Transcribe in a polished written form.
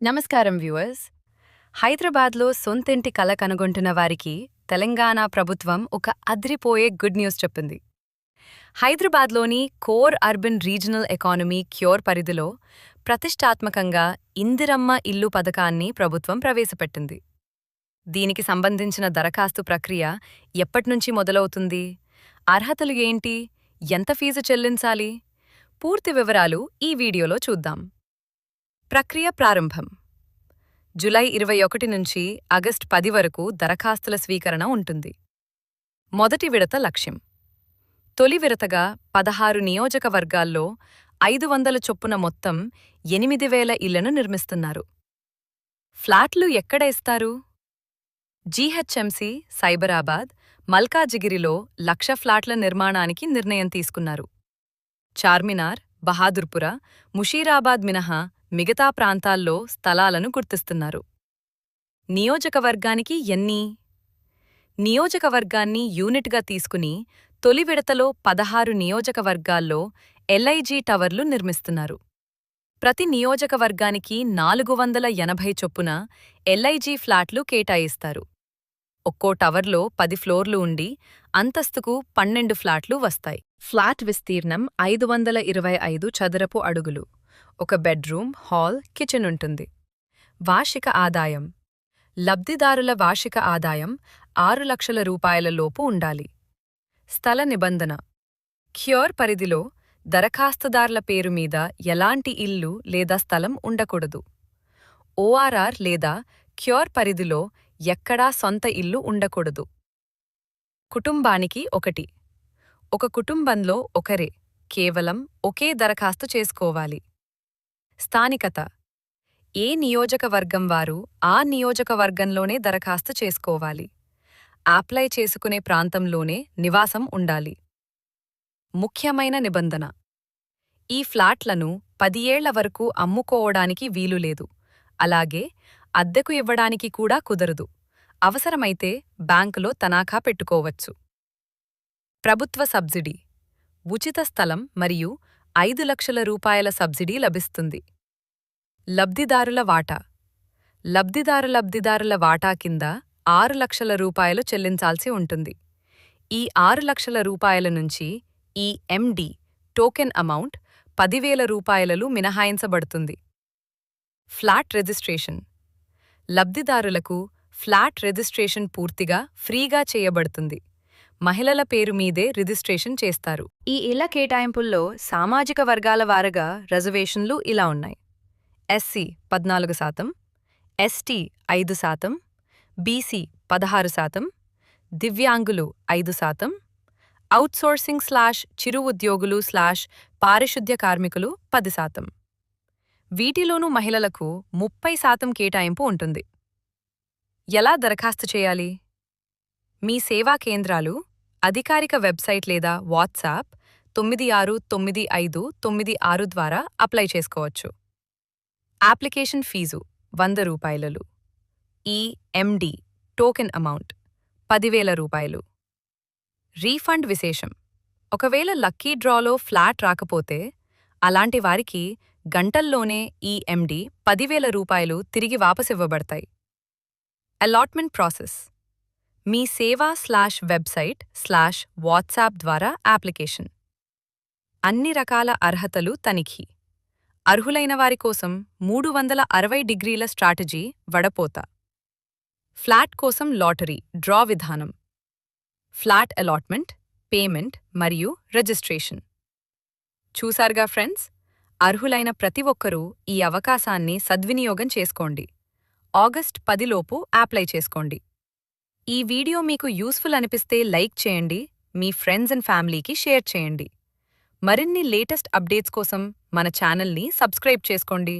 నమస్కారం వ్యూవర్స్. హైదరాబాద్లో సొంతింటి కల కనుగొంటున్న వారికి తెలంగాణ ప్రభుత్వం ఒక అదిరిపోయే గుడ్ న్యూస్ చెప్పింది. హైదరాబాద్లోని core urban regional economy cure పరిధిలో ప్రతిష్టాత్మకంగా ఇందిరమ్మ ఇల్లు పథకాన్ని ప్రభుత్వం ప్రవేశపెట్టింది. దీనికి సంబంధించిన దరఖాస్తు ప్రక్రియ ఎప్పట్నుంచి మొదలవుతుంది, అర్హతలు ఏంటి, ఎంత ఫీజు చెల్లించాలి, పూర్తి వివరాలు ఈ వీడియోలో చూద్దాం. ప్రక్రియ ప్రారంభం. జూలై 21 నుంచి ఆగస్టు 10 వరకు దరఖాస్తుల స్వీకరణ ఉంటుంది. మొదటి విడత లక్ష్యం. తొలి విడతగా 16 నియోజకవర్గాల్లో 500 చొప్పున మొత్తం 8,000 ఇళ్లను నిర్మిస్తున్నారు. ఫ్లాట్లు ఎక్కడ ఇస్తారు? జీహెచ్ఎంసీ, సైబరాబాద్, మల్కాజిగిరిలో 1,00,000 ఫ్లాట్ల నిర్మాణానికి నిర్ణయం తీసుకున్నారు. చార్మినార్, బహాదుర్పుర, ముషీరాబాద్ మినహా మిగతా ప్రాంతాల్లో స్థలాలను గుర్తిస్తున్నారు. నియోజకవర్గానికి ఎన్ని? నియోజకవర్గాన్ని యూనిట్గా తీసుకుని తొలి విడతలో 16 నియోజకవర్గాల్లో ఎల్ఐజీ టవర్లు నిర్మిస్తున్నారు. ప్రతి నియోజకవర్గానికి 480 చొప్పున ఎల్ఐజీ ఫ్లాట్లు కేటాయిస్తారు. ఒక్కో టవర్లో 10 ఫ్లోర్లు ఉండి అంతస్తుకు 12 ఫ్లాట్లు వస్తాయి. ఫ్లాట్ విస్తీర్ణం 525 చదరపు అడుగులు. ఒక బెడ్రూమ్, హాల్, కిచెన్ ఉంటుంది. వార్షిక ఆదాయం. లబ్ధిదారుల వార్షిక ఆదాయం 6 లక్షల రూపాయల లోపు ఉండాలి. స్థల నిబంధన. క్యూర్ పరిధిలో దరఖాస్తుదారుల పేరు మీద ఎలాంటి ఇల్లు లేదా స్థలం ఉండకూడదు. ఓఆర్ఆర్ లేదా క్యూర్ పరిధిలో ఎక్కడా సొంత ఇల్లు ఉండకూడదు. కుటుంబానికి ఒకటి. ఒక కుటుంబంలో ఒకరే కేవలం ఒకే దరఖాస్తు చేసుకోవాలి. స్థానికత. ఏ నియోజకవర్గం వారు ఆ నియోజకవర్గంలోనే దరఖాస్తు చేసుకోవాలి. అప్లై చేసుకునే ప్రాంతంలోనే నివాసం ఉండాలి. ముఖ్యమైన నిబంధన. ఈ ఫ్లాట్లను 10 ఏళ్ల వరకు అమ్ముకోవడానికి వీలులేదు. అలాగే అద్దెకు ఇవ్వడానికి కూడా కుదరదు. అవసరమైతే బ్యాంకులో తనఖా పెట్టుకోవచ్చు. ప్రభుత్వ సబ్సిడీ. ఉచిత స్థలం మరియు 5 లక్షల రూపాయల సబ్సిడీ లభిస్తుంది. లబ్ధిదారుల వాటా. లబ్ధిదారుల వాటా కింద 6 లక్షల రూపాయలు చెల్లించాల్సి ఉంటుంది. ఈ 6 లక్షల రూపాయల నుంచి ఈ ఎండి టోకెన్ అమౌంట్ 10,000 రూపాయలు మినహాయించబడుతుంది. Flat registration. లబ్ధిదారులకు ఫ్లాట్ రిజిస్ట్రేషన్ పూర్తిగా ఫ్రీగా చేయబడుతుంది. మహిళల పేరు మీదే రిజిస్ట్రేషన్ చేస్తారు. ఈ ఇళ్ల కేటాయింపుల్లో సామాజిక వర్గాల వారుగా రిజర్వేషన్లు ఇలా ఉన్నాయి. ఎస్సీ 14%, ఎస్టీ 5%, బీసీ 16%, దివ్యాంగులు 5%, ఔట్సోర్సింగ్/చిరు ఉద్యోగులు/ పారిశుద్ధ్య కార్మికులు 10%. వీటిలోనూ మహిళలకు 30% కేటాయింపు ఉంటుంది. ఎలా దరఖాస్తు చేయాలి? మీ సేవా కేంద్రాలు, అధికారిక వెబ్సైట్ లేదా వాట్సాప్ 969596 ద్వారా అప్లై చేసుకోవచ్చు. అప్లికేషన్ ఫీజు 100 రూపాయలు. ఈ ఎండి టోకెన్ అమౌంట్ 10,000 రూపాయలు. రీఫండ్ విశేషం. ఒకవేళ లక్కీ డ్రాలో ఫ్లాట్ రాకపోతే అలాంటి వారికి గంటల్లోనే ఈ ఎండి 10,000 రూపాయలు తిరిగి వాపసివ్వబడతాయి. Allotment process. మీ సేవా/వెబ్సైట్/వాట్సాప్ ద్వారా అప్లికేషన్. అన్ని రకాల అర్హతలు తనిఖీ. అర్హులైన వారి కోసం 360 డిగ్రీల స్ట్రాటజీ వడపోత. ఫ్లాట్ కోసం లాటరీ డ్రా విధానం. ఫ్లాట్ అలాట్మెంట్, పేమెంట్ మరియు రిజిస్ట్రేషన్. చూసారుగా ఫ్రెండ్స్, అర్హులైన ప్రతి ఒక్కరూ ఈ అవకాశాన్ని సద్వినియోగం చేసుకోండి. ఆగస్టు 10 లోపు అప్లై చేసుకోండి. ఈ వీడియో మీకు యూస్ఫుల్ అనిపిస్తే లైక్ చేయండి, మీ ఫ్రెండ్స్ అండ్ ఫ్యామిలీకి షేర్ చేయండి. మరిన్ని లేటెస్ట్ అప్డేట్స్ కోసం మన ఛానల్ని సబ్స్క్రైబ్ చేసుకోండి.